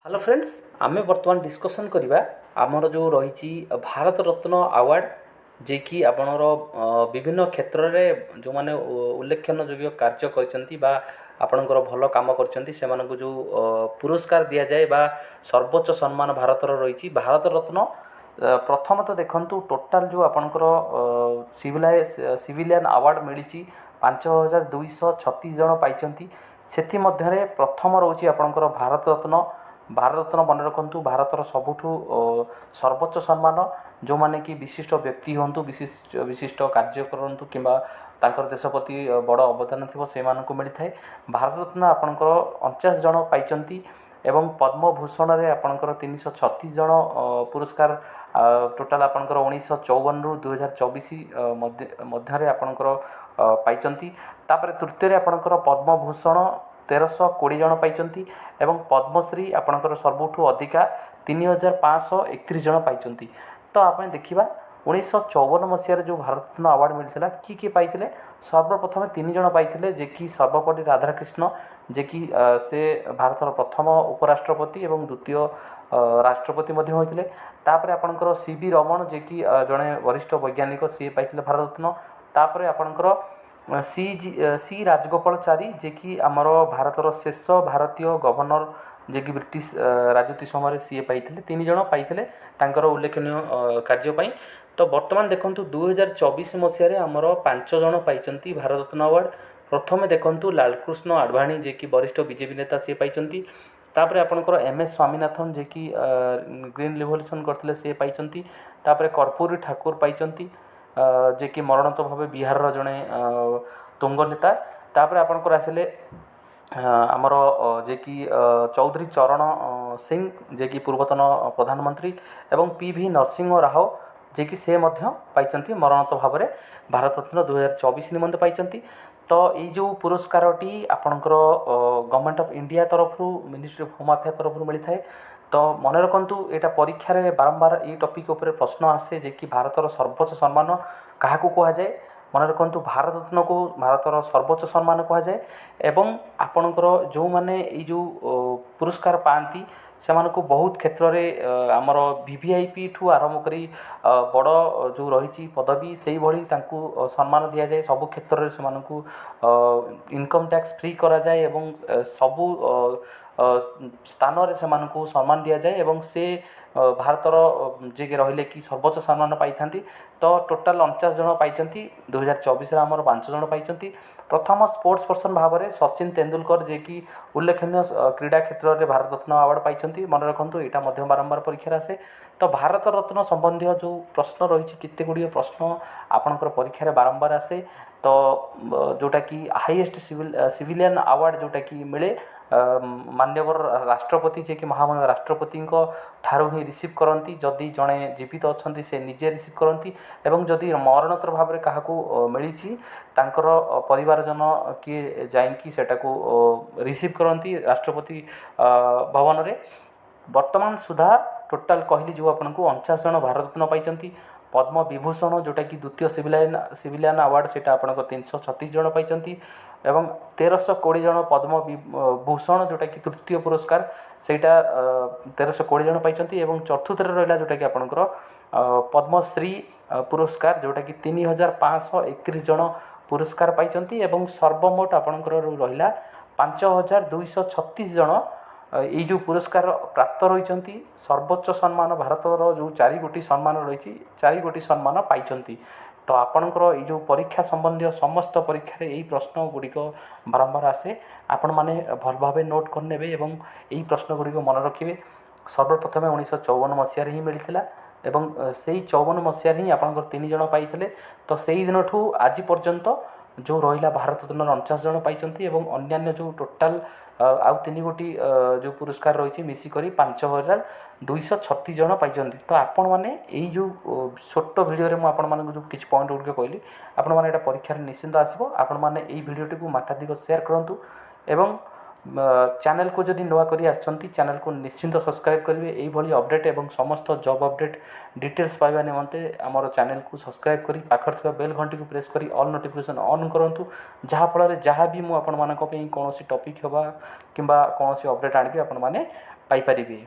Hello friends, आमे वर्तमान discussion करिबा आमर जो रही भारत रत्न अवार्ड जे कि आपणर विभिन्न क्षेत्र में जो माने उल्लेखन योग्य कार्य करछंती बा आपणकर भल काम करछंती सेमानकु जो पुरस्कार दिया जाए बा सर्वोच्च सम्मान भारतर रही भारत रत्न। प्रथम तो देखंतु टोटाल जो आपणकर सिविलियन अवार्ड मिली 5236 जन पाइछंती। सेथि मध्यरे प्रथम रोची आपणकर भारत रत्न मन रखु भारतर सबुठु सर्वोच्च सम्मान जो माने कि विशिष्ट व्यक्ति हूँ विशिष्ट कार्य करूँ कि देश प्रति बड़ अवदान थी से मिलता है। भारत रत्न आपणकर 49 जन पाइछंती एवं पद्मभूषण रे आपणकर 336 जन पुरस्कार टोटाल आपणकर 1954 रु 2024 मध्य आपणकर पाइछंती। तापर तृतीय आपणकर पद्मभूषण 1320 जन पाइछंती एवं पद्मश्री आपणकर सर्वठु अधिका 3531 जन पाइछंती। तो आप देखा 1954 मसीह जो भारत रत्न अवार्ड मिलता किए पाइले सर्वप्रथम 3 जन पाइले जे कि सर्वपल्ली राधाकृष्ण जे कि से भारतर प्रथम उपराष्ट्रपति एवं द्वितीय राष्ट्रपति होते। तापर आपणकर सीवी रमण जे कि जड़े वरिष्ठ वैज्ञानिक सी पाइले भारत रत्न। तापर आपणकर सी राजगोपालाचारी जे कि आमर भारतर शेष भारतीय गवर्नर जे कि ब्रिटिश राजनीति समय सी पाइले 3 जन पाइले उल्लेखनीय कार्यपाई। तो बर्तमान देखूँ 2024 मसीह आमर 5 जन पाई भारत रत्न अवार्ड। प्रथम देखूँ लालकृष्ण आडवाणी जे कि वरिष्ठ बीजेपी नेता सी पाई। तापर आपणकर MS स्वामीनाथन जे कि ग्रीन रिवोल्यूशन करते सी पाई। तापर कर्पूरी ठाकुर पाई जे कि मरणत भाव बिहार जड़े तुंग नेता। तापर आपणकर आसिले आमर जे कि चौधरी चरण सिंह जे कि पूर्वतन प्रधानमंत्री एवं PV नरसिंह राव जे कि से पाई मरणत भाव में भारत रत्न 2024 निमंते पाई। तो ये जो पुरस्कारटी आपणकर गवर्नमेंट ऑफ इंडिया तरफ मिनिस्ट्री ऑफ होम अफेयर तरफ मिलता है। तो मन रखु यहाँ परीक्षा रे बारंबार ये टॉपिक उपर प्रश्न आसे जे कि भारतर सर्वोच्च सम्मान क्या कहुए। मन रखु भारत रत्न को भारतर सर्वोच्च सम्मान कहुए एवं आपणकर जो मैंने जो पुरस्कार पाती से बहुत क्षेत्र में आमर VVIP ठू आरंभ करी बड़ जो रही पदवी से भाई सम्मान दि जाए सबु क्षेत्र में से इनकम टैक्स फ्री करा जाए एवं सबु स्थान में से सम्मान दि जाए एवं से भारतर जे रहिले कि सर्वोच्च सम्मान पाई था। तो टोटाल 49 जन पाई 2024 आमर 5 जन पाई। प्रथम स्पोर्ट्स पर्सन भाव में सचिन तेंदुलकर जे कि उल्लेखनीय क्रीड़ा क्षेत्र में भारत रत्न अवार्ड पाई। मन रखु यहाँ बारंबार परीक्षा आसे। तो भारत रत्न संबंधी जो प्रश्न रही केते गुड़िए प्रश्न आपणकर परीक्षा बारंबार आसे। तो जोटा कि हाईएस्ट सिविलियन अवार्ड जोटा कि मिले मान्यवर राष्ट्रपति जे कि महामहिम राष्ट्रपति ठारू ही रिसीव करती जदि जड़े जीवित अच्छा से निजे रिसीव करती एवं जदि मरणोत्तर भाव में क्या मिली परिवारजन किए जाकि रिसीव करती राष्ट्रपति भवन में। वर्तमान सुधा टोटाल कहली जो आपन को 49 जन भारत रत्न पाई। पद्म विभूषण जोटा कि द्वितीय सिविलियन अवार्ड से आपन 336 जन पाई एवं 1320 जन पद्म भूषण जोटा कि तृतीय पुरस्कार सेटा 1320 जन पाई एवं चतुर्थ रहा जोटा कि आपनकर पद्मश्री पुरस्कार जोटा कि 3531 जन पुरस्कार पाई एवं सर्वमोट आपनकर रहा 5236 जन ये जो पुरस्कार प्राप्त रही सर्वोच्च सम्मान भारतर जो 4 गोटी सम्मान रही 4 गोटी सम्मान पाई। तो आपणकर ये जो परीक्षा संबंधी समस्त परीक्षा यही प्रश्न गुड़िक बारंबार आसे आपण मैंने भल भाव नोट करने एवं यही प्रश्न गुड़िक मन रखिए। सर्वप्रथम 1954 मसीह ही मिलता एवं से 54 मसीह ही आपंकर 3 जन पाई। तो से दिन ठू आज पर्यंत जो रहा भारत रत्न 49 जन पाई एवं अन्यान्य जो टोटाल आउ 3 गोटी जो पुरस्कार रही मिसिक 5236 जन पाई। तो आपण मैंने यही जो छोट भिडियो मुझे जो किसी पॉइंट गुड़िक कहली आपण मैंने परीक्षा निश्चिंत आसो। आपण मैंने यही भिडियोटी को मात्राधिक शेयर करूँ एवं चैनल को जदि नुआ करी आछंती चैनल को निश्चिंत सब्सक्राइब करेंगे। यही अपडेट एवं समस्त जॉब अपडेट डिटेल्स पाइबा निमंते आमर चैनल को सब्सक्राइब करी पाखर थिबा बेल घंटी को प्रेस करी ऑल नोटिफिकेशन ऑन करंतु जहाँफल जहाँ भी मुझे कौन टॉपिक होगा कि कौन अपडेट आनी आपण मैंने ପାଇପାରିବେ।